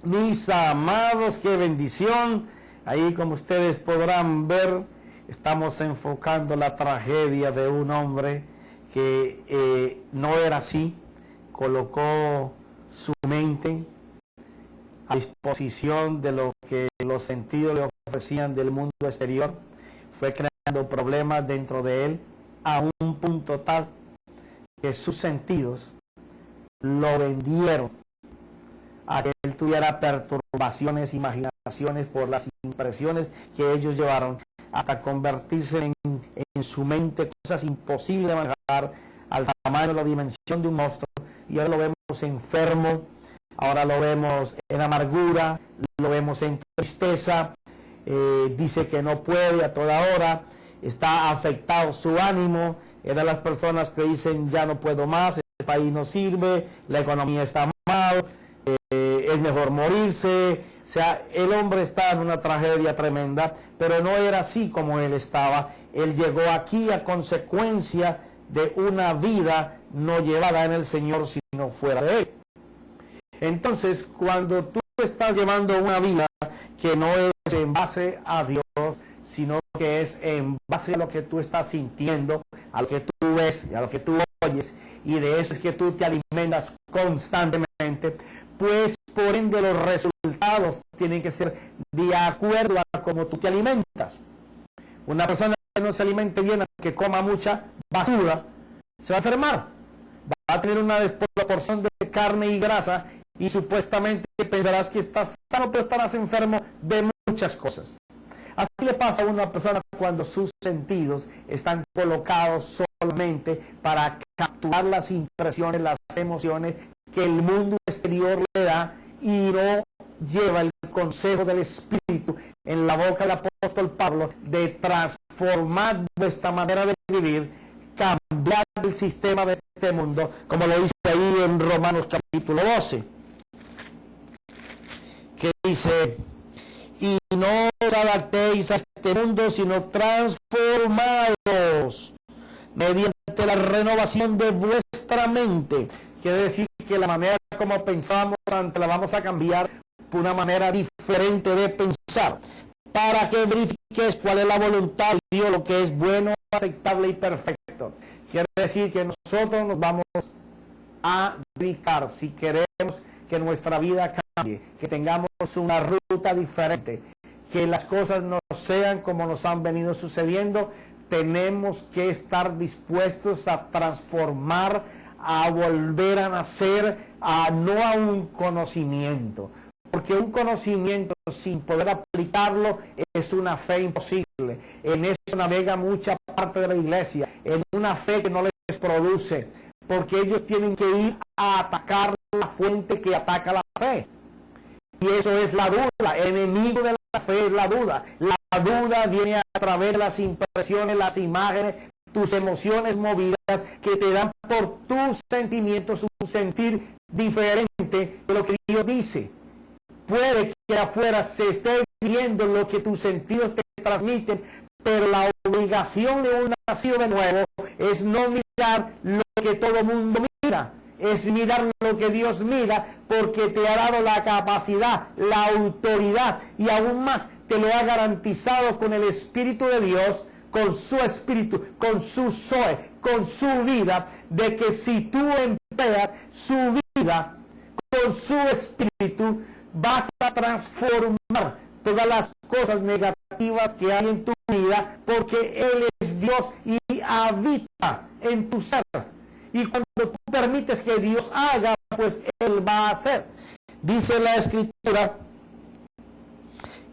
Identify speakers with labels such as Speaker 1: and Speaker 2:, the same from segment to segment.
Speaker 1: Mis amados, qué bendición. Ahí, como ustedes podrán ver, estamos enfocando la tragedia de un hombre que no era así. Colocó su mente a disposición de lo que los sentidos le ofrecían del mundo exterior. Fue creando problemas dentro de él a un punto tal que sus sentidos lo vendieron a que él tuviera perturbaciones, imaginaciones por las impresiones que ellos llevaron, hasta convertirse en su mente cosas imposibles de manejar, al tamaño de la dimensión de un monstruo. Y ahora lo vemos enfermo, ahora lo vemos en amargura, lo vemos en tristeza, dice que no puede a toda hora, está afectado su ánimo. Es de las personas que dicen: ya no puedo más, el país no sirve, la economía está mal, es mejor morirse. O sea, el hombre está en una tragedia tremenda, pero no era así como él estaba. Él llegó aquí a consecuencia de una vida no llevada en el Señor, sino fuera de él. Entonces, cuando tú estás llevando una vida que no es en base a Dios, sino que es en base a lo que tú estás sintiendo, a lo que tú ves, a lo que tú oyes, y de eso es que tú te alimentas constantemente, pues por ende los resultados tienen que ser de acuerdo a cómo tú te alimentas. Una persona que no se alimente bien, que coma mucha basura, se va a enfermar, va a tener una desproporción de carne y grasa, y supuestamente pensarás que estás sano, pero estarás enfermo de muchas cosas. Así le pasa a una persona cuando sus sentidos están colocados solamente para capturar las impresiones, las emociones que el mundo exterior le da, y no lleva el consejo del Espíritu en la boca del apóstol Pablo de transformar nuestra manera de vivir, cambiar el sistema de este mundo, como lo dice ahí en Romanos capítulo 12, que dice: y no os adaptéis a este mundo, sino transformados mediante la renovación de vuestra mente. Quiere decir que la manera como pensamos antes la vamos a cambiar por una manera diferente de pensar, para que verifiques cuál es la voluntad de Dios, lo que es bueno, aceptable y perfecto. Quiere decir que nosotros nos vamos a dedicar, si queremos que nuestra vida cambie, que tengamos una ruta diferente, que las cosas no sean como nos han venido sucediendo, tenemos que estar dispuestos a transformar, a volver a nacer, no a un conocimiento, porque un conocimiento sin poder aplicarlo es una fe imposible. En eso navega mucha parte de la iglesia, en una fe que no les produce, porque ellos tienen que ir a atacar la fuente que ataca la fe, y eso es la duda. El enemigo de la fe es la duda. La duda viene a través de las impresiones, las imágenes, tus emociones movidas, que te dan por tus sentimientos un sentir diferente de lo que Dios dice. Puede que afuera se esté viendo lo que tus sentidos te transmiten, pero la obligación de un nacido de nuevo es no mirar lo que todo el mundo mira, es mirar lo que Dios mira, porque te ha dado la capacidad, la autoridad, y aún más te lo ha garantizado con el Espíritu de Dios, con su Espíritu, con su Zoe, con su vida, de que si tú empleas su vida con su Espíritu, vas a transformar todas las cosas negativas que hay en tu vida, porque Él es Dios y habita en tu ser. Y cuando tú permites que Dios haga, pues Él va a hacer. Dice la Escritura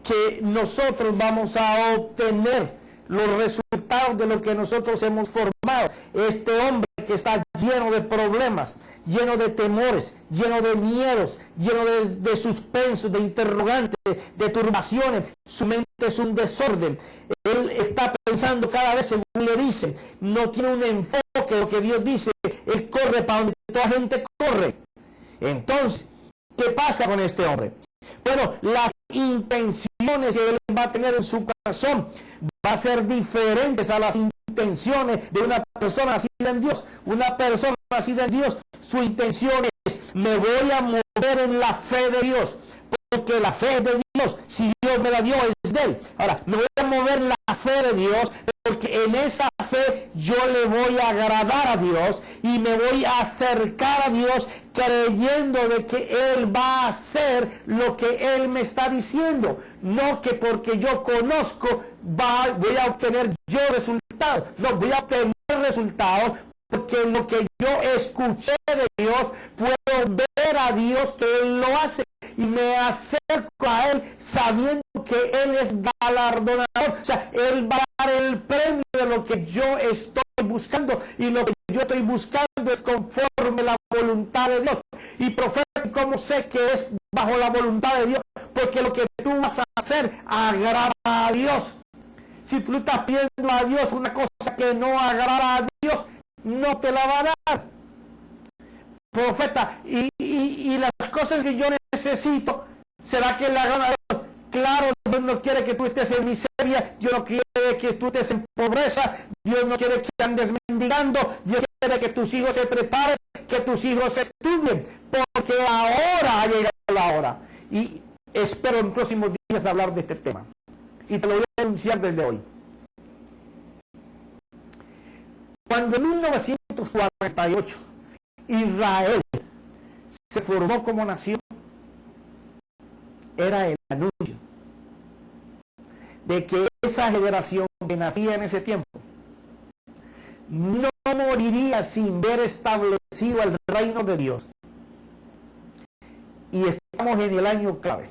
Speaker 1: que nosotros vamos a obtener los resultados de lo que nosotros hemos formado. Este hombre que está lleno de problemas, lleno de temores, lleno de miedos, lleno de suspensos, de interrogantes, de turbaciones, su mente es un desorden. Él está pensando cada vez según le dicen, no tiene un enfoque, lo que Dios dice, él corre para donde toda gente corre. Entonces, ¿qué pasa con este hombre? Bueno, las intenciones que él va a tener en su corazón va a ser diferentes a las intenciones de una persona nacida en Dios. Una persona nacida en Dios, su intención es: me voy a mover en la fe de Dios, que la fe es de Dios. Si Dios me la dio, es de Él. Ahora, me voy a mover la fe de Dios, porque en esa fe yo le voy a agradar a Dios y me voy a acercar a Dios creyendo de que Él va a hacer lo que Él me está diciendo. No que porque yo conozco voy a obtener yo resultados. No, voy a obtener resultados porque lo que yo escuché de Dios, puedo ver a Dios que Él lo hace. Y me acerco a Él sabiendo que Él es galardonador. O sea, Él va a dar el premio de lo que yo estoy buscando. Y lo que yo estoy buscando es conforme a la voluntad de Dios. Y profeta, ¿cómo sé que es bajo la voluntad de Dios? Porque lo que tú vas a hacer agrada a Dios. Si tú estás pidiendo a Dios una cosa que no agrada a Dios, no te la va a dar. Profeta, y las cosas que yo necesito, ¿será que la hagan a Dios? Claro, Dios no quiere que tú estés en miseria, Dios no quiere que tú estés en pobreza, Dios no quiere que andes mendigando, Dios quiere que tus hijos se preparen, que tus hijos estudien, porque ahora ha llegado la hora. Y espero en próximos días hablar de este tema. Y te lo voy a anunciar desde hoy. Cuando en 1948 Israel se formó como nación, era el anuncio de que esa generación que nacía en ese tiempo no moriría sin ver establecido el reino de Dios. Y estamos en el año clave.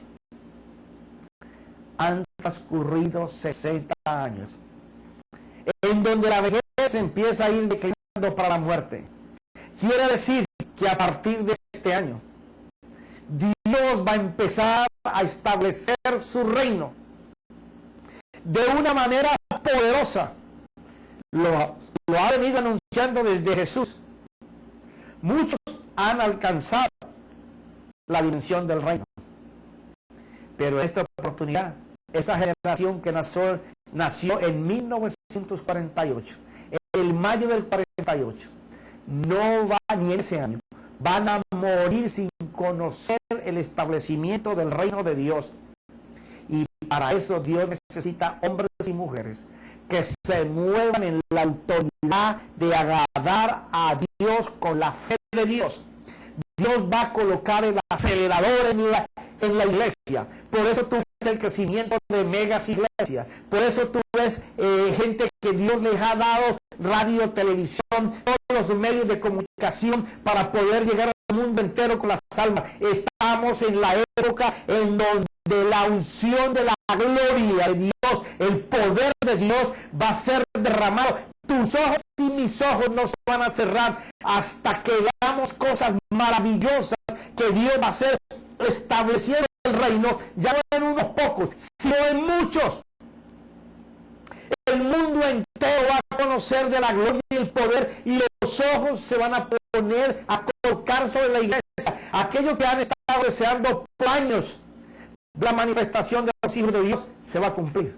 Speaker 1: Han transcurrido 60 años, en donde la vejez empieza a ir declinando para la muerte. Quiere decir que a partir de este año, Dios va a empezar a establecer su reino de una manera poderosa. Lo ha venido anunciando desde Jesús. Muchos han alcanzado la dimensión del reino. Pero esta oportunidad, esa generación que nació en 1948, el mayo del 48, no va ni en ese año, van a morir sin conocer el establecimiento del reino de Dios. Y para eso Dios necesita hombres y mujeres que se muevan en la autoridad de agradar a Dios con la fe de Dios. Dios va a colocar el acelerador en la iglesia. Por eso tú ves el crecimiento de megas iglesias. Por eso tú ves gente que Dios les ha dado radio, televisión, todos los medios de comunicación para poder llegar al mundo entero con las almas. Estamos en la época en donde la unción de la gloria de Dios, el poder de Dios va a ser derramado. Tus ojos y mis ojos no se van a cerrar hasta que veamos cosas maravillosas que Dios va a hacer estableciendo el reino, ya no en unos pocos, sino en muchos. El mundo entero va a conocer de la gloria y el poder, y los ojos se van a poner a colocar sobre la iglesia. Aquellos que han estado deseando por años la manifestación de los hijos de Dios se va a cumplir.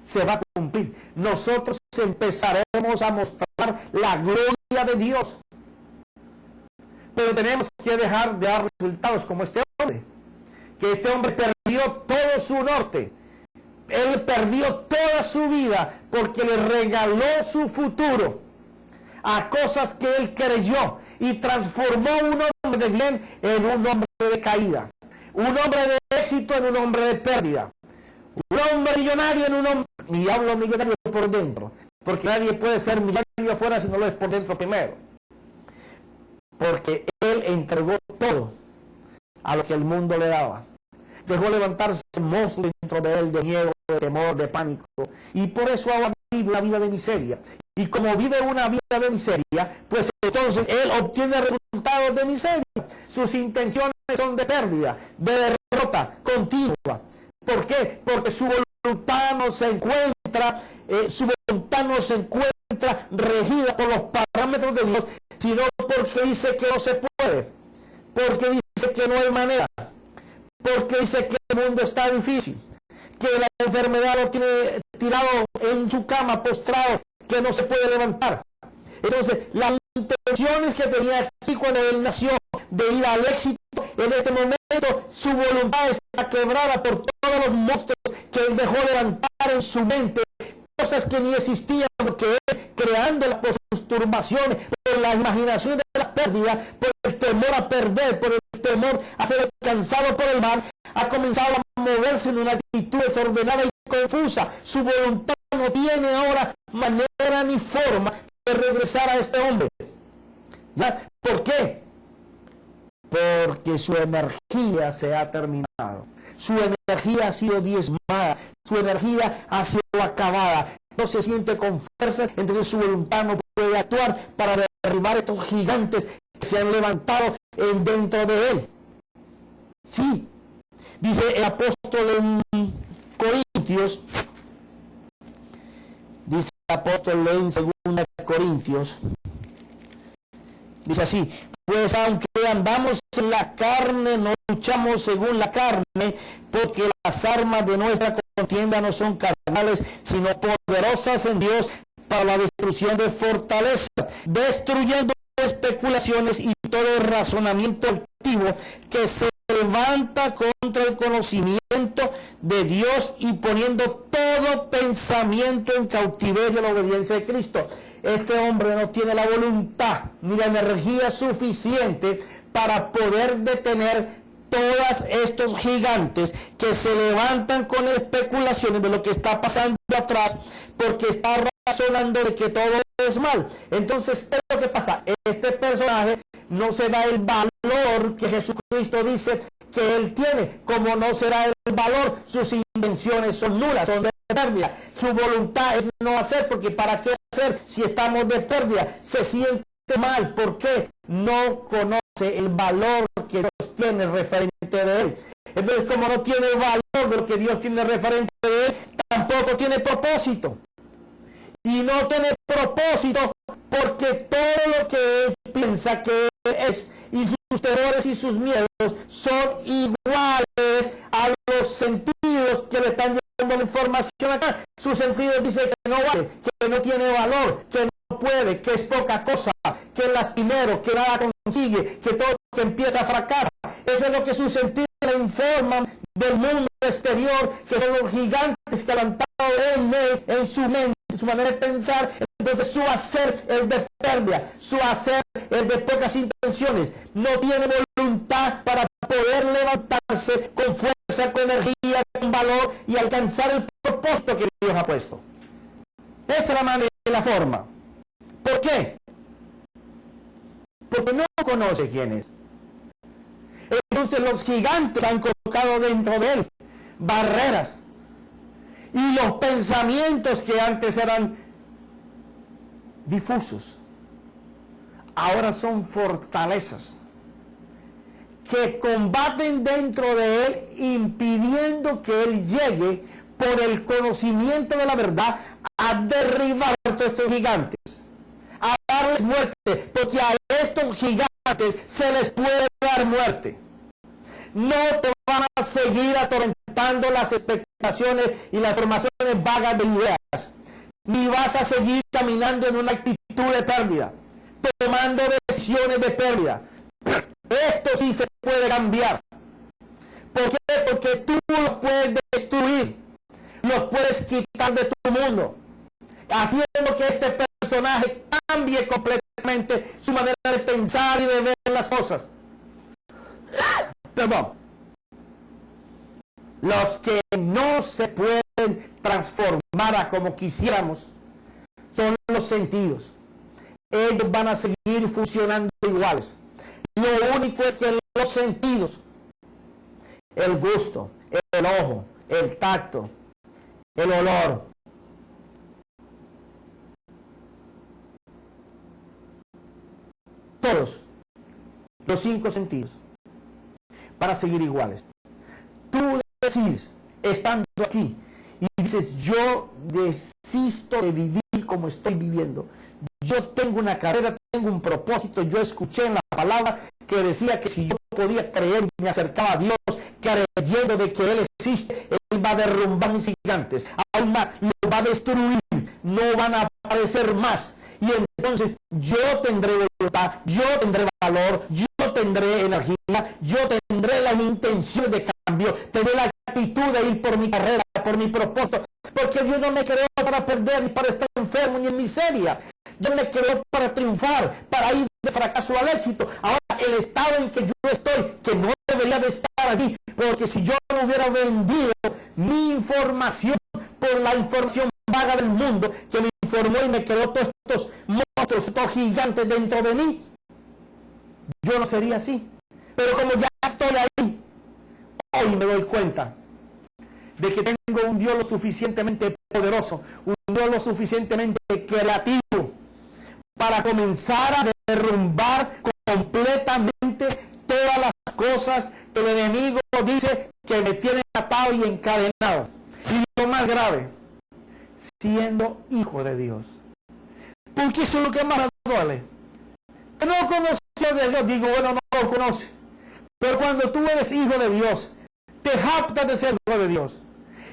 Speaker 1: Se va a cumplir. Nosotros empezaremos a mostrar la gloria de Dios. Pero tenemos que dejar de dar resultados como este hombre. Que este hombre perdió todo su norte. Él perdió toda su vida porque le regaló su futuro a cosas que él creyó y transformó un hombre de bien en un hombre de caída. Un hombre de éxito en un hombre de pérdida. Un hombre millonario en un hombre, ni hablo millonario por dentro, porque nadie puede ser millonario afuera si no lo es por dentro primero. Porque él entregó todo a lo que el mundo le daba. Dejó levantarse monstruos dentro de él de miedo, de temor, de pánico. Y por eso ahora vive una vida de miseria. Y como vive una vida de miseria, pues entonces él obtiene resultados de miseria. Sus intenciones son de pérdida, de derrota continua. ¿Por qué? Porque su voluntad no se encuentra, regida por los parámetros de Dios, sino porque dice que no se puede, porque dice que no hay manera, porque dice que el mundo está difícil, que la enfermedad lo tiene tirado en su cama, postrado, que no se puede levantar. Entonces, las intenciones que tenía aquí cuando él nació de ir al éxito, en este momento momento su voluntad está quebrada por todos los monstruos que él dejó levantar en su mente, cosas que ni existían, porque él, creándolas por sus turbaciones, por la imaginación de la pérdida, por el temor a perder, por el temor a ser alcanzado por el mal, ha comenzado a moverse en una actitud desordenada y confusa. Su voluntad no tiene ahora manera ni forma de regresar a este hombre. ¿Ya? ¿Por qué? Porque su energía se ha terminado. Su energía ha sido diezmada. Su energía ha sido acabada. No se siente con fuerza, entonces su voluntad no puede actuar para derribar estos gigantes que se han levantado dentro de él. Sí, dice el apóstol en Corintios, dice el apóstol en 2 Corintios, dice así: pues aunque andamos en la carne, no luchamos según la carne, porque las armas de nuestra contienda no son carnales, sino poderosas en Dios para la destrucción de fortalezas, destruyendo especulaciones y todo razonamiento altivo que se levanta contra el conocimiento de Dios, y poniendo todo pensamiento en cautiverio a la obediencia de Cristo. Este hombre no tiene la voluntad ni la energía suficiente para poder detener todos estos gigantes que se levantan con especulaciones de lo que está pasando atrás, porque está razonando de que todo es mal. Entonces, ¿qué es lo que pasa? Este personaje no se da el valor que Jesucristo dice que él tiene. Como no será el valor, sus intenciones son nulas, son de pérdida. Su voluntad es no hacer, porque ¿para qué hacer si estamos de pérdida? Se siente mal. ¿Por qué? No conoce el valor que Dios tiene referente de él. Entonces, como no tiene valor de lo que Dios tiene referente de él, tampoco tiene propósito. Y no tiene propósito porque todo lo que él piensa que es, y sus temores y sus miedos, son iguales a los sentidos que le están llevando la información acá. Sus sentidos dicen que no vale, que no tiene valor, que no puede, que es poca cosa, que es lastimero, que nada consigue, que todo que empieza a fracasar. Eso es lo que sus sentidos le informan del mundo exterior, que son los gigantes que han levantado en su mente, en su manera de pensar. Entonces su hacer es de pérdida, su hacer es de pocas intenciones. No tiene voluntad para poder levantarse con fuerza, con energía, con valor y alcanzar el propósito que Dios ha puesto. Esa es la manera y la forma. ¿Por qué? Porque no conoce quién es. Entonces los gigantes han colocado dentro de él barreras, y los pensamientos que antes eran difusos ahora son fortalezas que combaten dentro de él, impidiendo que él llegue por el conocimiento de la verdad a derribar a todos estos gigantes, a darles muerte, porque a estos gigantes se les puede dar muerte. No te van a seguir atormentando las expectaciones y las formaciones vagas de ideas, ni vas a seguir caminando en una actitud de pérdida, tomando decisiones de pérdida. Esto sí se puede cambiar. ¿Por qué? Porque tú los puedes destruir, los puedes quitar de tu mundo, haciendo que este personaje cambie completamente su manera de pensar y de ver las cosas. Perdón. Los que no se pueden transformar a como quisiéramos son los sentidos. Ellos van a seguir funcionando iguales. Lo único es que los sentidos, el gusto, el ojo, el tacto, el olor, todos los 5 sentidos van a seguir iguales. Tú decides, estando aquí, y dices: yo desisto de vivir como estoy viviendo. Yo tengo una carrera, tengo un propósito. Yo escuché en la palabra que decía que si yo podía creer y me acercaba a Dios, creyendo de que Él existe, Él va a derrumbar mis gigantes. Aún más, los va a destruir. No van a aparecer más. Y entonces yo tendré voluntad, yo tendré valor, yo tendré energía, yo tendré la intención de cambio, tendré la actitud de ir por mi carrera, por mi propósito, porque Dios no me creó para perder, ni para estar enfermo, ni en miseria. Dios me creó para triunfar, para ir de fracaso al éxito. Ahora, el estado en que yo estoy, que no debería de estar aquí, porque si yo no hubiera vendido mi información por la información vaga del mundo, que me informó y me creó todos estos monstruos, estos gigantes dentro de mí, yo no sería así. Pero como ya estoy ahí, hoy me doy cuenta de que tengo un Dios lo suficientemente poderoso, un Dios lo suficientemente creativo para comenzar a derrumbar completamente todas las cosas que el enemigo dice que me tienen atado y encadenado. Y lo más grave, siendo hijo de Dios. Porque eso es lo que más duele. Que no conoce de Dios, digo, bueno, no lo conoce. Pero cuando tú eres hijo de Dios, te jactas de ser hijo de Dios.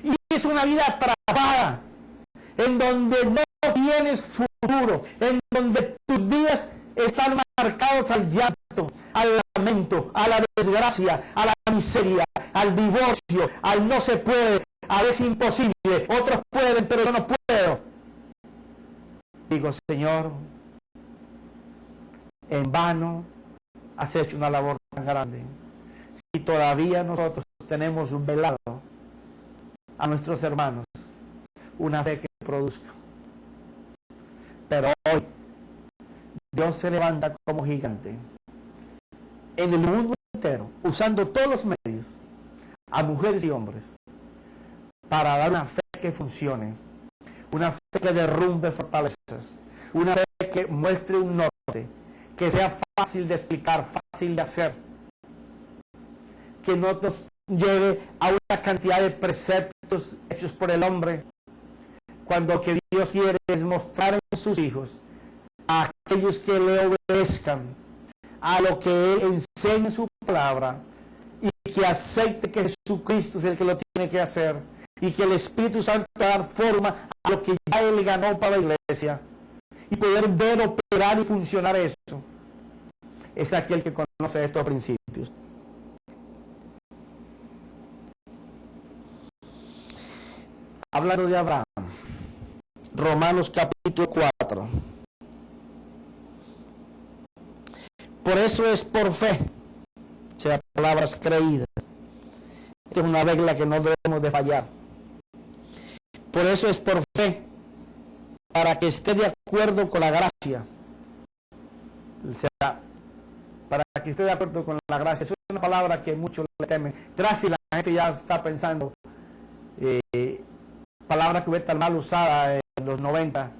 Speaker 1: Y es una vida atrapada, en donde no tienes futuro, en donde tus días están marcados al llanto, al lamento, a la desgracia, a la miseria, al divorcio, al no se puede, a es imposible, otros pueden, pero yo no puedo. Digo, Señor, en vano has hecho una labor tan grande. Si todavía nosotros tenemos un velado a nuestros hermanos, una fe que produzca. Pero hoy Dios se levanta como gigante en el mundo entero, usando todos los medios, a mujeres y hombres, para dar una fe que funcione, una fe que derrumbe fortalezas, una fe que muestre un norte, que sea fácil de explicar, fácil de hacer, que no nos lleve a una cantidad de preceptos hechos por el hombre, cuando lo que Dios quiere es mostrar en sus hijos a aquellos que le obedezcan a lo que Él enseña en su palabra y que acepte que Jesucristo es el que lo tiene que hacer y que el Espíritu Santo va a dar forma a lo que ya Él ganó para la iglesia y poder ver, operar y funcionar eso. Es aquel que conoce estos principios. Hablando de Abraham, Romanos capítulo 4. Por eso es por fe, o sea, palabras creídas. Esta es una regla que no debemos de fallar. Por eso es por fe, para que esté de acuerdo con la gracia. O sea, para que esté de acuerdo con la gracia. Es una palabra que muchos le temen. Gracias, la gente ya está pensando. Palabra que fue tan mal usada en los 90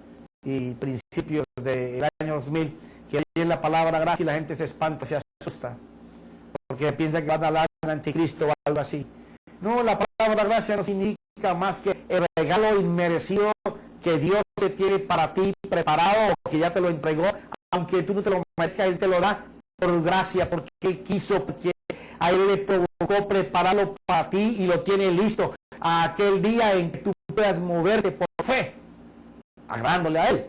Speaker 1: y principios del año 2000, que ahí en la palabra gracia y la gente se espanta, se asusta, porque piensa que van a hablar de un anticristo o algo así. No, la palabra gracia no significa más que el regalo inmerecido que Dios te tiene para ti preparado, o que ya te lo entregó, aunque tú no te lo merezcas, Él te lo da por gracia, porque Él quiso, porque a Él le provocó prepararlo para ti y lo tiene listo a aquel día en que tú puedas moverte por fe, agradándole a Él.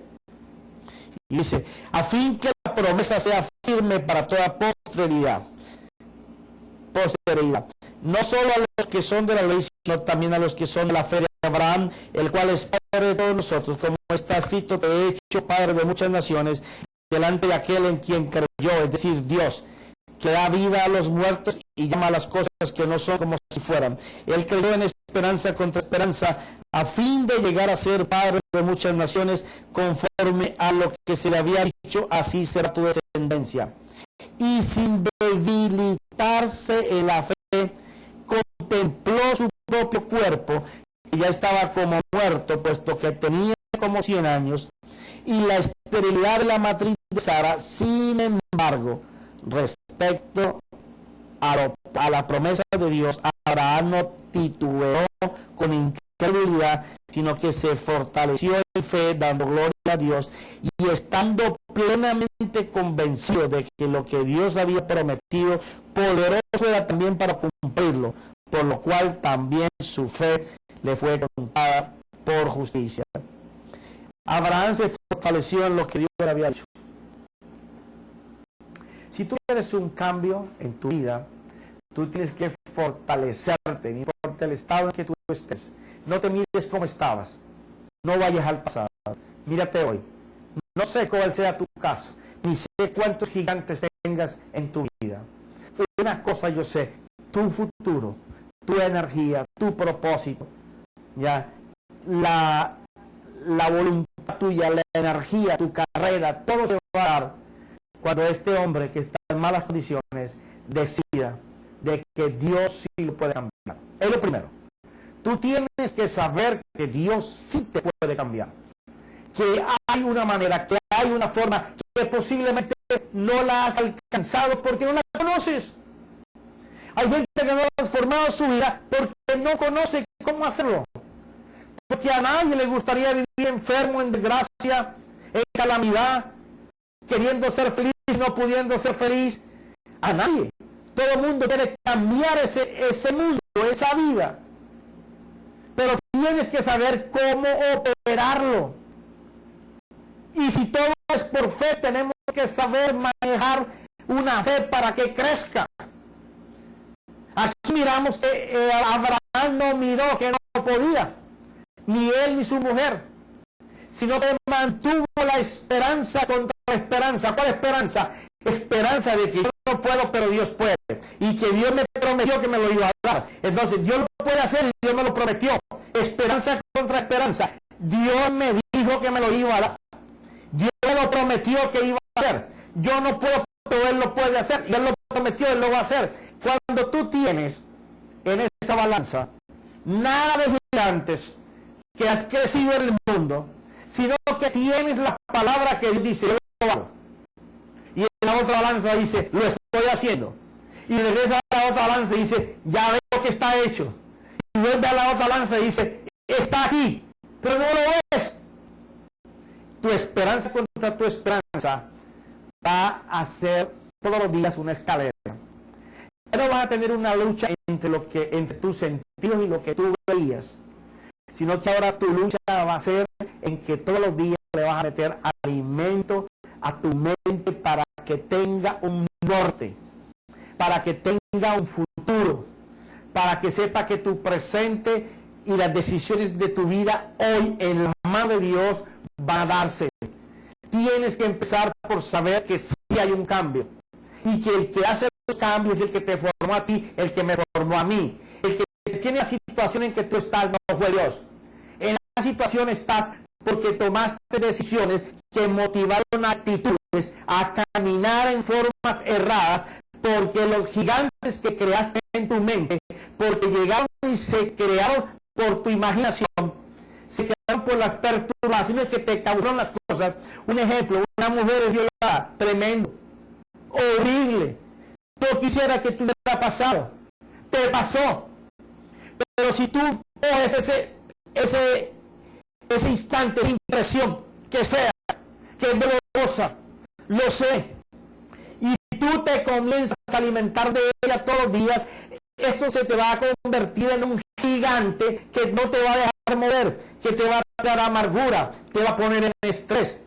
Speaker 1: Y dice, a fin que la promesa sea firme para toda posteridad, no solo a los que son de la ley, sino también a los que son de la fe de Abraham, el cual es padre de todos nosotros, como está escrito, te he hecho padre de muchas naciones, delante de aquel en quien creyó, es decir, Dios, que da vida a los muertos y llama a las cosas que no son como si fueran. Él creyó en esperanza contra esperanza, a fin de llegar a ser padre de muchas naciones, conforme a lo que se le había dicho, así será tu descendencia. Y sin debilitarse en la fe, contempló su propio cuerpo, que ya estaba como muerto, puesto que tenía como 100 años, y la esterilidad de la matriz de Sara. Sin embargo, respecto a la promesa de Dios, Abraham no titubeó con incredulidad, sino que se fortaleció en fe, dando gloria a Dios y estando plenamente convencido de que lo que Dios había prometido, poderoso era también para cumplirlo, por lo cual también su fe le fue contada por justicia. Abraham se fortaleció en lo que Dios le había dicho. Si tú quieres un cambio en tu vida, tú tienes que fortalecerte, no importa el estado en que tú estés. No te mires como estabas. No vayas al pasado. Mírate hoy. No sé cuál sea tu caso, ni sé cuántos gigantes tengas en tu vida. Una cosa yo sé, tu futuro, tu energía, tu propósito, ya, la voluntad tuya, la energía, tu carrera, todo se va a dar cuando este hombre que está en malas condiciones decida de que Dios sí lo puede cambiar. Es lo primero. Tú tienes que saber que Dios sí te puede cambiar. Que hay una manera, que hay una forma que posiblemente no la has alcanzado porque no la conoces. Hay gente que no ha transformado su vida porque no conoce cómo hacerlo. Porque a nadie le gustaría vivir enfermo, en desgracia, en calamidad, queriendo ser feliz, no pudiendo ser feliz. A nadie. Todo el mundo quiere cambiar ese mundo, esa vida. Pero tienes que saber cómo operarlo. Y si todo es por fe, tenemos que saber manejar una fe para que crezca. Aquí miramos que Abraham no miró que no podía, ni él ni su mujer, sino que mantuvo la esperanza contra la esperanza. ¿Cuál esperanza? Esperanza de que yo no puedo, pero Dios puede. Y que Dios me prometió que me lo iba a dar. Entonces, Dios lo puede hacer y Dios me lo prometió. Esperanza contra esperanza. Dios me dijo que me lo iba a dar. Dios lo prometió que iba a hacer. Yo no puedo, pero Él lo puede hacer. Y Él lo prometió, Él lo va a hacer. Cuando tú tienes en esa balanza nada de gigantes que has crecido en el mundo, sino que tienes la palabra que Dios dice, yo lo hago. Y en la otra balanza dice, lo estoy haciendo. Y regresa a la otra balanza y dice, ya veo que está hecho. Y vuelve a la otra balanza y dice, está aquí, pero no lo ves. Tu esperanza contra tu esperanza va a ser todos los días una escalera. Ya no vas a tener una lucha entre tus sentidos y lo que tú veías, sino que ahora tu lucha va a ser en que todos los días le vas a meter alimento a tu mente para que tenga un norte, para que tenga un futuro, para que sepa que tu presente y las decisiones de tu vida hoy en la mano de Dios van a darse. Tienes que empezar por saber que sí hay un cambio y que el que hace los cambios es el que te formó a ti, el que me formó a mí. El que tiene la situación en que tú estás no fue Dios. En la situación estás porque tomaste decisiones que motivaron actitudes a caminar en formas erradas, porque los gigantes que creaste en tu mente, porque llegaron y se crearon por tu imaginación, se crearon por las perturbaciones que te causaron las cosas. Un ejemplo, una mujer es violada, tremendo, horrible. Yo quisiera que te hubiera pasado, te pasó. Pero si tú coges ese instante de impresión, que es fea, que es dolorosa, lo sé, y tú te comienzas a alimentar de ella todos los días, eso se te va a convertir en un gigante que no te va a dejar mover, que te va a dar amargura, te va a poner en estrés.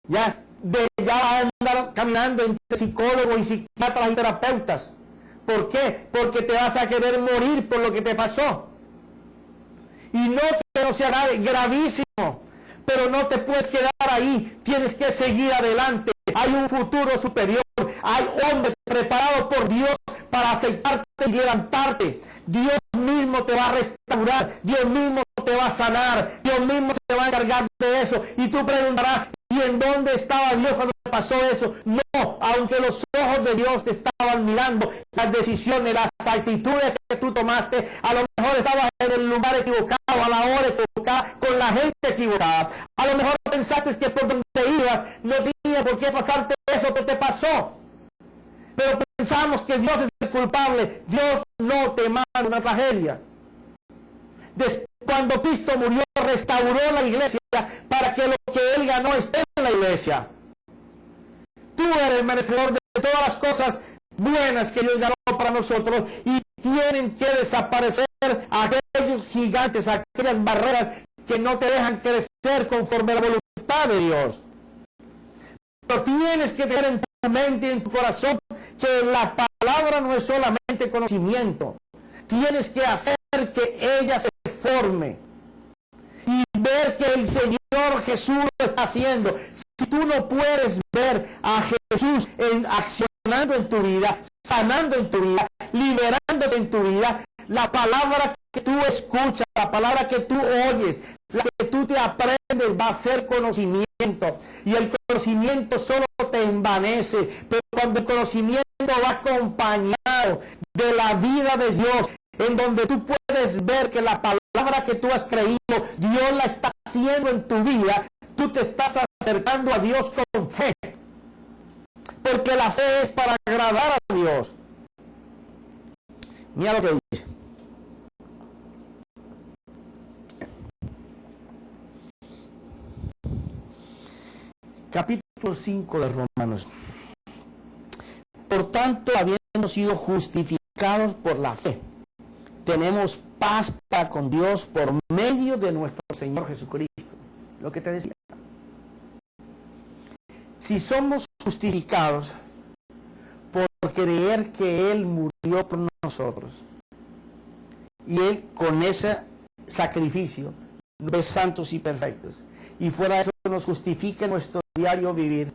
Speaker 1: Ya vas a andar caminando entre psicólogos y psiquiatras y terapeutas. ¿Por qué? Porque te vas a querer morir por lo que te pasó. Y no que no sea gravísimo, pero no te puedes quedar ahí, tienes que seguir adelante. Hay un futuro superior, hay hombres preparados por Dios para aceptarte y levantarte. Dios mismo te va a restaurar, Dios mismo te va a sanar, Dios mismo se va a encargar de eso. Y tú preguntarás, ¿y en dónde estaba Dios cuando pasó eso? No, aunque los ojos de Dios te estaban mirando, las decisiones, las actitudes que tú tomaste, a lo mejor estabas en el lugar equivocado, a la hora equivocada, con la gente equivocada. A lo mejor pensaste que por donde ibas no tenía por qué pasarte eso que te pasó. Pero pensamos que Dios es el culpable. Dios no te manda una tragedia. Cuando Cristo murió, restauró la iglesia para que lo que Él ganó esté en la iglesia. Tú eres merecedor de todas las cosas buenas que Dios ganó para nosotros, y tienen que desaparecer aquellos gigantes, aquellas barreras que no te dejan crecer ser conforme a la voluntad de Dios. Pero tienes que tener en tu mente y en tu corazón que la palabra no es solamente conocimiento. Tienes que hacer que ella se forme y ver que el Señor Jesús lo está haciendo. Si tú no puedes ver a Jesús accionando en tu vida, sanando en tu vida, liberándote en tu vida, la palabra que tú escuchas, la palabra que tú oyes, la que tú te aprendes va a ser conocimiento. Y el conocimiento solo te envanece, pero cuando el conocimiento va acompañado de la vida de Dios, en donde tú puedes ver que la palabra que tú has creído, Dios la está haciendo en tu vida, tú te estás acercando a Dios con fe. Porque la fe es para agradar a Dios. Mira lo que dice. Capítulo 5 de Romanos. Por tanto, habiendo sido justificados por la fe, tenemos paz para con Dios por medio de nuestro Señor Jesucristo. Lo que te decía. Si somos justificados por creer que Él murió por nosotros, y Él con ese sacrificio nos ve santos y perfectos, y fuera de eso nos justifica nuestro diario vivir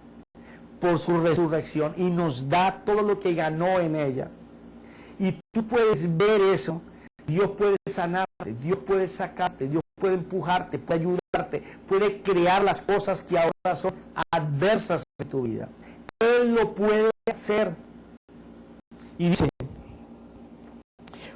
Speaker 1: por su resurrección y nos da todo lo que ganó en ella, y tú puedes ver eso, Dios puede sanarte, Dios puede sacarte, Dios puede empujarte, puede ayudarte, puede crear las cosas que ahora son adversas en tu vida. Él lo puede hacer. Y dice,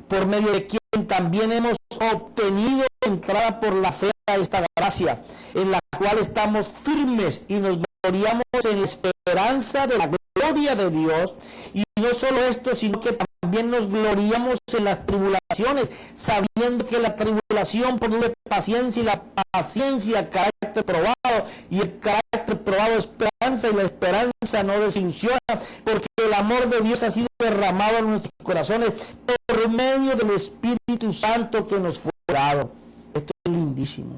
Speaker 1: por medio de quien también hemos obtenido entrada por la fe a esta gracia, en la cual estamos firmes y nos gloriamos en la esperanza de la gloria de Dios. Y no solo esto, sino que también nos gloriamos en las tribulaciones, sabiendo que la tribulación produce paciencia, y la paciencia carácter probado, y el carácter probado esperanza, y la esperanza no desilusiona, porque el amor de Dios ha sido derramado en nuestros corazones por medio del Espíritu Santo que nos fue dado. Esto es lindísimo.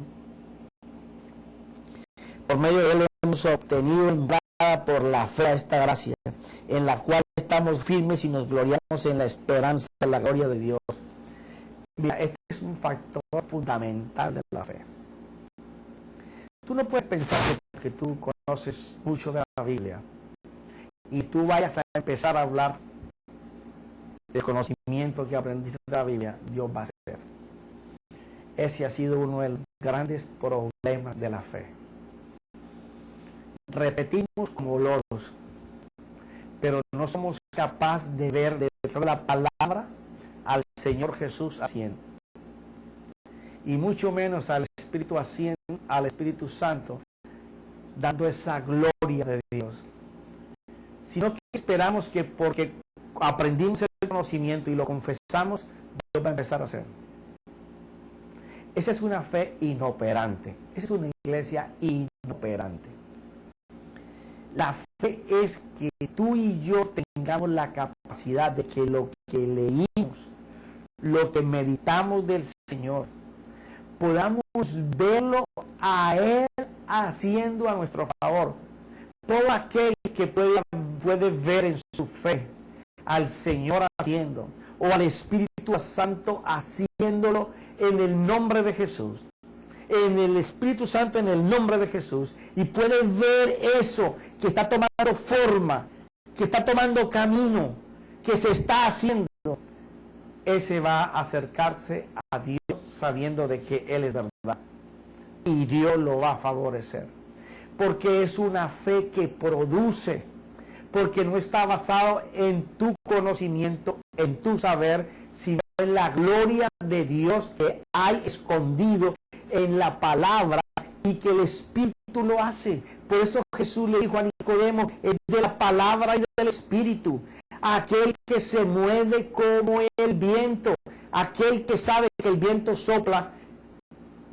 Speaker 1: Por medio de él hemos obtenido entrada por la fe a esta gracia, en la cual estamos firmes y nos gloriamos en la esperanza de la gloria de Dios. Mira, este es un factor fundamental de la fe. Tú no puedes pensar que tú conoces mucho de la Biblia y tú vayas a empezar a hablar del conocimiento que aprendiste de la Biblia. Dios va a hacer. Ese ha sido uno de los grandes problemas de la fe. Repetimos como loros, pero no somos capaces de ver detrás de la palabra al Señor Jesús haciendo, y mucho menos al Espíritu haciendo, al Espíritu Santo dando esa gloria de Dios, sino que esperamos que porque aprendimos el conocimiento y lo confesamos, Dios va a empezar a hacer. Esa es una fe inoperante, esa es una iglesia inoperante. La fe es que tú y yo tengamos la capacidad de que lo que leímos, lo que meditamos del Señor, podamos verlo a Él haciendo a nuestro favor. Todo aquel que puede ver en su fe al Señor haciendo, o al Espíritu Santo haciéndolo en el nombre de Jesús, en el Espíritu Santo en el nombre de Jesús, y puede ver eso que está tomando forma, que está tomando camino, que se está haciendo, ese va a acercarse a Dios sabiendo de que Él es verdad, y Dios lo va a favorecer, porque es una fe que produce, porque no está basado en tu conocimiento, en tu saber, sino en la gloria de Dios que hay escondido en la palabra, y que el Espíritu lo hace. Por eso Jesús le dijo a Nicodemo, es de la palabra y del Espíritu. Aquel que se mueve como el viento, aquel que sabe que el viento sopla,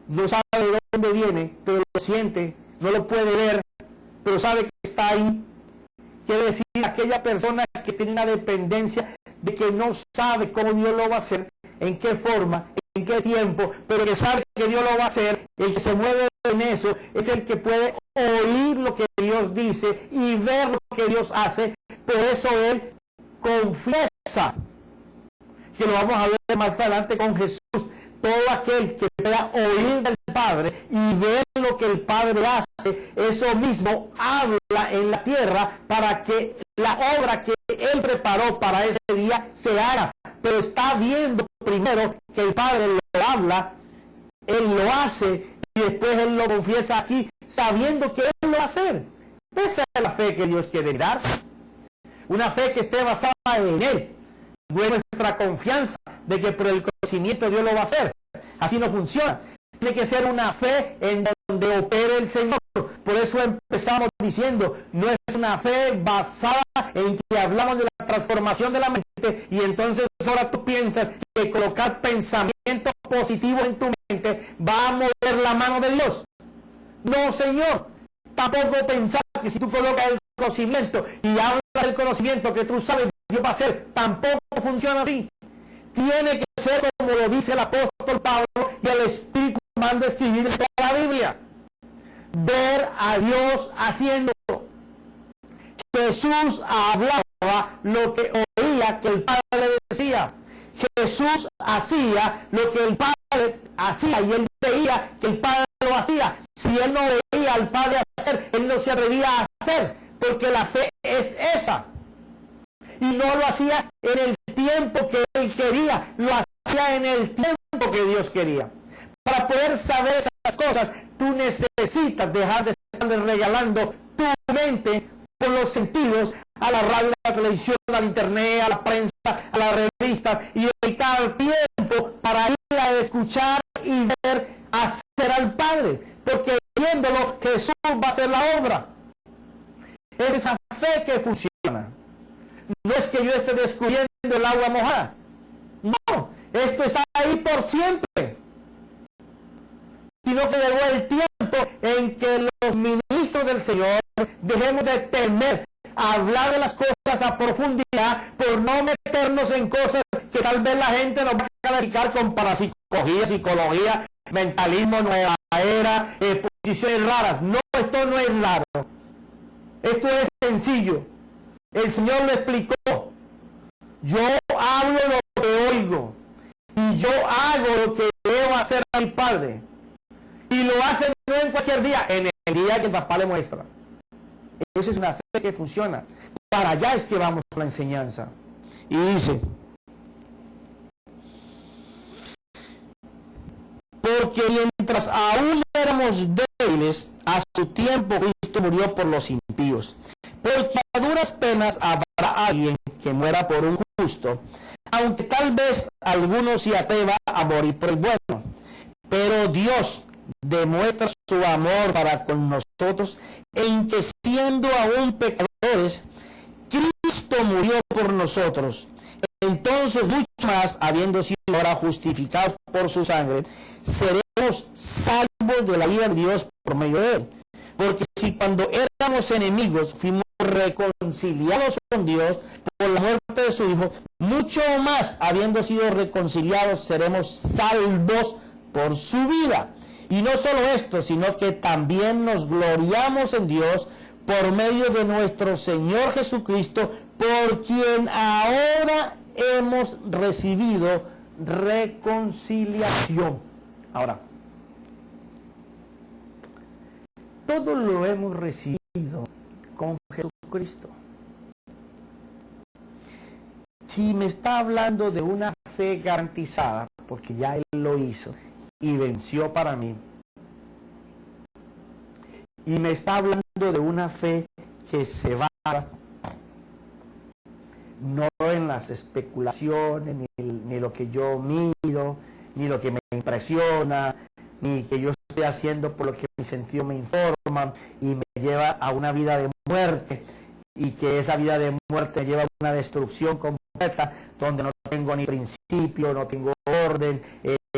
Speaker 1: no sabe de dónde viene, pero lo siente, no lo puede ver, pero sabe que está ahí. Quiere decir, aquella persona que tiene una dependencia de que no sabe cómo Dios lo va a hacer, en qué forma, en qué tiempo, pero que sabe que Dios lo va a hacer. El que se mueve en eso es el que puede oír lo que Dios dice y ver lo que Dios hace. Por eso él confiesa, que lo vamos a ver más adelante con Jesús. Todo aquel que pueda oír del Padre y ver lo que el Padre hace, eso mismo habla en la tierra para que la obra que Él preparó para ese día se haga. Pero está viendo primero que el Padre lo habla, Él lo hace y después Él lo confiesa aquí, sabiendo que Él lo va a hacer. Esa es la fe que Dios quiere dar. Una fe que esté basada en Él. No es nuestra confianza de que por el conocimiento Dios lo va a hacer. Así no funciona. Tiene que ser una fe en donde opere el Señor. Por eso empezamos diciendo, no es una fe basada en que hablamos de la transformación de la mente y entonces ahora tú piensas que colocar pensamientos positivos en tu mente va a mover la mano de Dios. No, Señor. Tampoco pensar que si tú colocas el conocimiento y hablas del conocimiento que tú sabes Dios va a hacer, tampoco funciona así. Tiene que ser como lo dice el apóstol Pablo y el Espíritu manda escribir en toda la Biblia. Ver a Dios haciendo. Jesús hablaba lo que oía que el Padre le decía. Jesús hacía lo que el Padre hacía y él veía que el Padre lo hacía. Si él no veía al Padre hacer, él no se atrevía a hacer, porque la fe es esa. Y no lo hacía en el tiempo que él quería, lo hacía en el tiempo que Dios quería. Para poder saber esas cosas, tú necesitas dejar de estar regalando tu mente por los sentidos a la radio, a la televisión, al internet, a la prensa, a las revistas, y dedicar tiempo para ir a escuchar y ver hacer al Padre, porque viéndolo Jesús va a hacer la obra. Es esa fe que funciona. No es que yo esté descubriendo el agua mojada. No, esto está ahí por siempre. Sino que llegó el tiempo en que los ministros del Señor dejemos de temer a hablar de las cosas a profundidad por no meternos en cosas que tal vez la gente nos va a calificar con parapsicología, psicología, mentalismo, nueva era, posiciones raras. No, esto no es raro. Esto es sencillo. El Señor lo explicó. Yo hablo lo que oigo y yo hago lo que debo hacer a mi Padre. Y lo hace no en cualquier día, en el día que el papá le muestra. Esa es una fe que funciona. Para allá es que vamos con la enseñanza. Y dice, porque mientras aún éramos débiles, a su tiempo Cristo murió por los impíos. Porque a duras penas habrá alguien que muera por un justo, aunque tal vez alguno se atreva a morir por el bueno. Pero Dios demuestra su amor para con nosotros en que siendo aún pecadores, Cristo murió por nosotros. Entonces mucho más, habiendo sido ahora justificados por su sangre, seremos salvos de la ira de Dios por medio de él. Porque si cuando éramos enemigos fuimos reconciliados con Dios por la muerte de su Hijo, mucho más, habiendo sido reconciliados, seremos salvos por su vida. Y no solo esto, sino que también nos gloriamos en Dios por medio de nuestro Señor Jesucristo, por quien ahora hemos recibido reconciliación. Ahora, todo lo hemos recibido con Jesucristo. Si me está hablando de una fe garantizada, porque ya Él lo hizo y venció para mí, y me está hablando de una fe que se basa no en las especulaciones, ni lo que yo miro, ni lo que me impresiona, ni que yo estoy haciendo por lo que mi sentido me informa y me lleva a una vida de muerte, y que esa vida de muerte me lleva a una destrucción completa, donde no tengo ni principio, no tengo orden,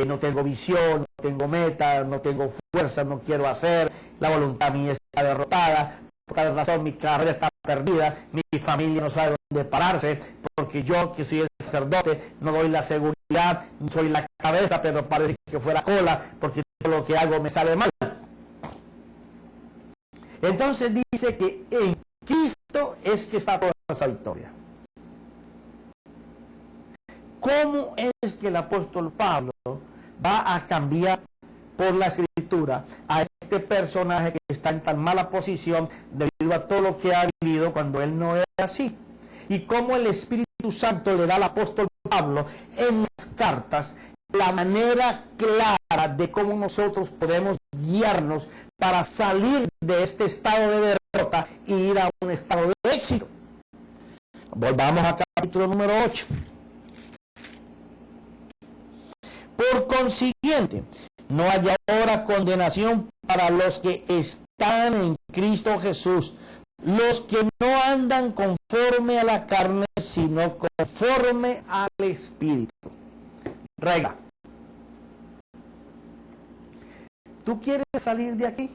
Speaker 1: no tengo visión, no tengo meta, no tengo fuerza, no quiero hacer, la voluntad mía está derrotada, por tal razón mi carrera está perdida, mi familia no sabe dónde pararse, porque yo, que soy el sacerdote, no doy la seguridad realidad soy la cabeza, pero parece que fuera cola, porque todo lo que hago me sale mal. Entonces dice que en Cristo es que está toda esa victoria. ¿Cómo es que el apóstol Pablo va a cambiar por la escritura a este personaje que está en tan mala posición debido a todo lo que ha vivido cuando él no era así? Y cómo el Espíritu Santo le da al apóstol Pablo en las cartas la manera clara de cómo nosotros podemos guiarnos para salir de este estado de derrota y ir a un estado de éxito. Volvamos al capítulo número 8. Por consiguiente, no hay ahora condenación para los que están en Cristo Jesús, los que no andan conforme a la carne, sino conforme al Espíritu. Regla. ¿Tú quieres salir de aquí?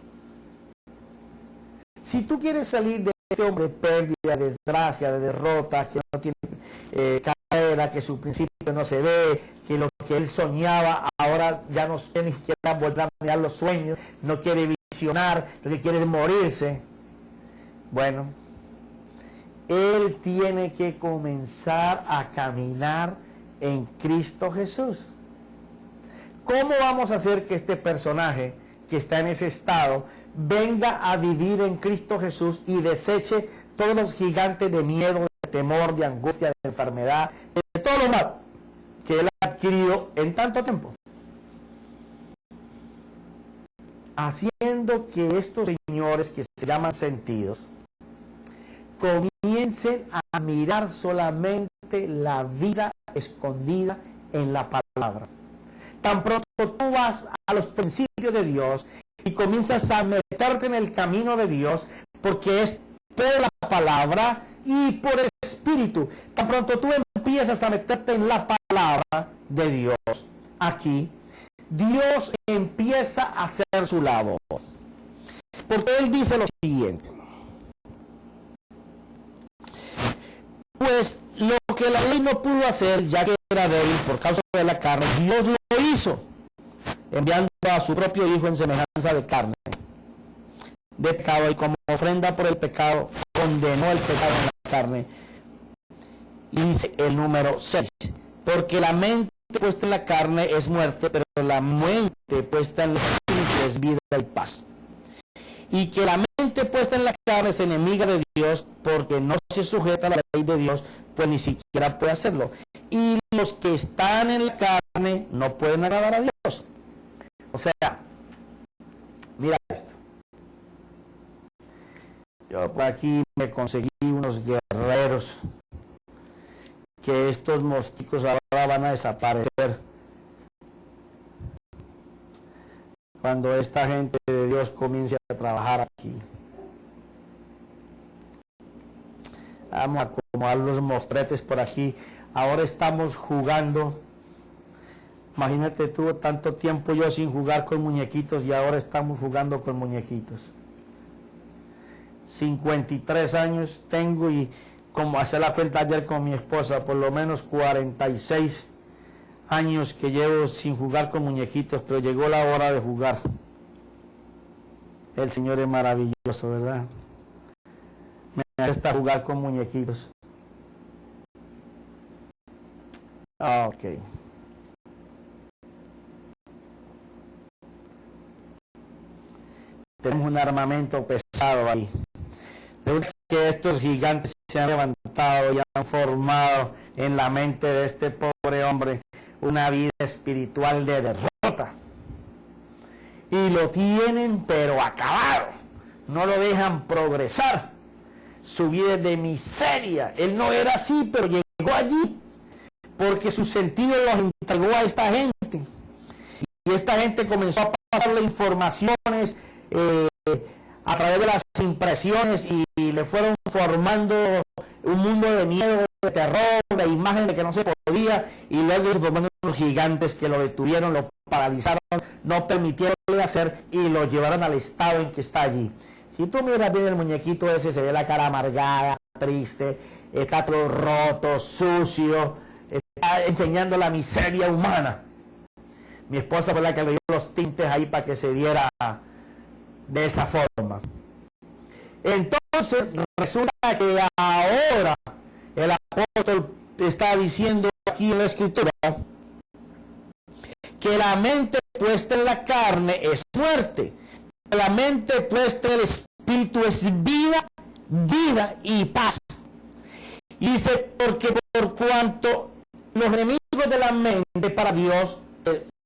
Speaker 1: Si tú quieres salir de este hombre pérdida, desgracia, de derrota, que no tiene carrera, que su principio no se ve, que lo que él soñaba ahora ya no quiere ni siquiera volver a mirar los sueños, no quiere visionar, lo que quiere es morirse. Bueno, él tiene que comenzar a caminar en Cristo Jesús. ¿Cómo vamos a hacer que este personaje que está en ese estado venga a vivir en Cristo Jesús y deseche todos los gigantes de miedo, de temor, de angustia, de enfermedad, de todo lo mal que él ha adquirido en tanto tiempo? Haciendo que estos señores que se llaman sentidos comiencen a mirar solamente la vida escondida en la palabra. Tan pronto tú vas a los principios de Dios y comienzas a meterte en el camino de Dios, porque es por la palabra y por el Espíritu. Tan pronto tú empiezas a meterte en la palabra de Dios, aquí, Dios empieza a hacer su labor. Porque Él dice lo siguiente: pues lo que la ley no pudo hacer, ya que era débil por causa de la carne, Dios lo hizo, enviando a su propio Hijo en semejanza de carne, de pecado, y como ofrenda por el pecado, condenó el pecado en la carne. Y dice el número 6, porque la mente puesta en la carne es muerte, pero la mente puesta en el Espíritu es vida y paz. Y que la mente puesta en la carne es enemiga de Dios, porque no se sujeta a la ley de Dios, pues ni siquiera puede hacerlo. Y los que están en la carne no pueden agradar a Dios. O sea, mira esto. Yo por aquí me conseguí unos guerreros que estos mosquitos ahora van a desaparecer cuando esta gente de Dios comience a trabajar aquí. Vamos a acomodar los mostretes por aquí. Ahora estamos jugando. Imagínate, tuvo tanto tiempo yo sin jugar con muñequitos y ahora estamos jugando con muñequitos. 53 años tengo y, como hacer la cuenta ayer con mi esposa, por lo menos 46 años que llevo sin jugar con muñequitos, pero llegó la hora de jugar. El Señor es maravilloso, ¿verdad? Me gusta jugar con muñequitos. Ok. Tenemos un armamento pesado ahí. Resulta que estos gigantes se han levantado y han formado en la mente de este pobre hombre una vida espiritual de derrota. Y lo tienen pero acabado. No lo dejan progresar. Su vida es de miseria. Él no era así, pero llegó allí porque su sentido los entregó a esta gente. Y esta gente comenzó a pasarle informaciones a través de las impresiones y le fueron formando un mundo de miedo, de terror, de imágenes de que no se podía, y luego se formaron unos gigantes que lo detuvieron, lo paralizaron, no permitieron hacer y lo llevaron al estado en que está allí. Si tú miras bien el muñequito ese, se ve la cara amargada, triste, está todo roto, sucio, está enseñando la miseria humana. Mi esposa fue la que le dio los tintes ahí para que se viera de esa forma. Entonces resulta que ahora el apóstol está diciendo aquí en la escritura que la mente puesta en la carne es muerte, la mente puesta en el espíritu es vida, vida y paz. Y dice, porque por cuanto los enemigos de la mente para Dios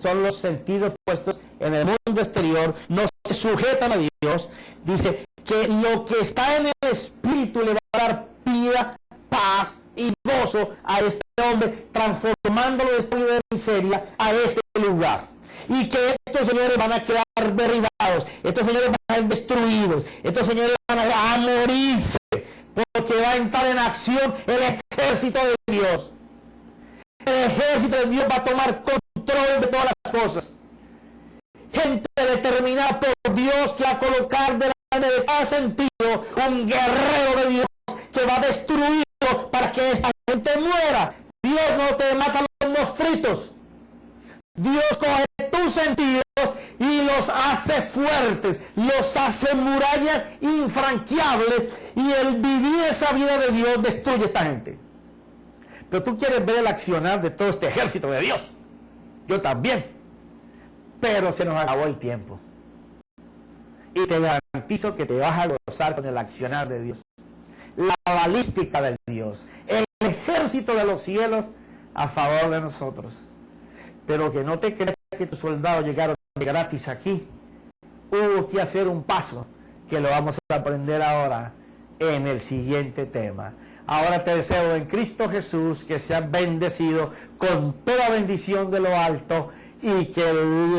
Speaker 1: son los sentidos puestos en el mundo exterior, no se sujetan a Dios, dice que lo que está en el espíritu le va a dar vida, paz y gozo a este hombre, transformándolo de estado de miseria a este lugar. Y que estos señores van a quedar derribados, estos señores van a ser destruidos, estos señores van a morirse, porque va a entrar en acción el ejército de Dios. El ejército de Dios va a tomar control de todas las cosas. Gente determinada por Dios que va a colocar delante de cada sentido un guerrero de Dios que va a destruirlo para que esta gente muera. Dios no te mata los monstruitos. Dios coge tus sentidos y los hace fuertes, los hace murallas infranqueables, y el vivir esa vida de Dios destruye a esta gente. Pero tú quieres ver el accionar de todo este ejército de Dios. Yo también. Pero se nos acabó el tiempo. Y te garantizo que te vas a gozar con el accionar de Dios. La balística de Dios. El ejército de los cielos a favor de nosotros. Pero que no te creas que tus soldados llegaron de gratis aquí. Hubo que hacer un paso que lo vamos a aprender ahora en el siguiente tema. Ahora te deseo en Cristo Jesús que seas bendecido con toda bendición de lo alto, y que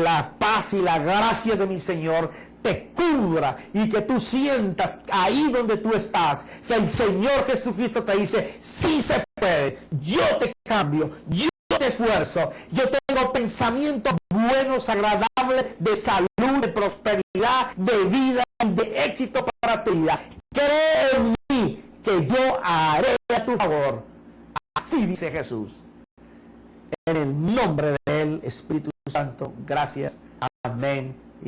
Speaker 1: la paz y la gracia de mi Señor te cubra, y que tú sientas ahí donde tú estás que el Señor Jesucristo te dice: sí se puede, yo te cambio, yo te esfuerzo, yo tengo pensamientos buenos, agradables, de salud, de prosperidad, de vida y de éxito para tu vida. Cree en mí que yo haré a tu favor. Así dice Jesús. En el nombre de él, Espíritu Santo, gracias. Amén.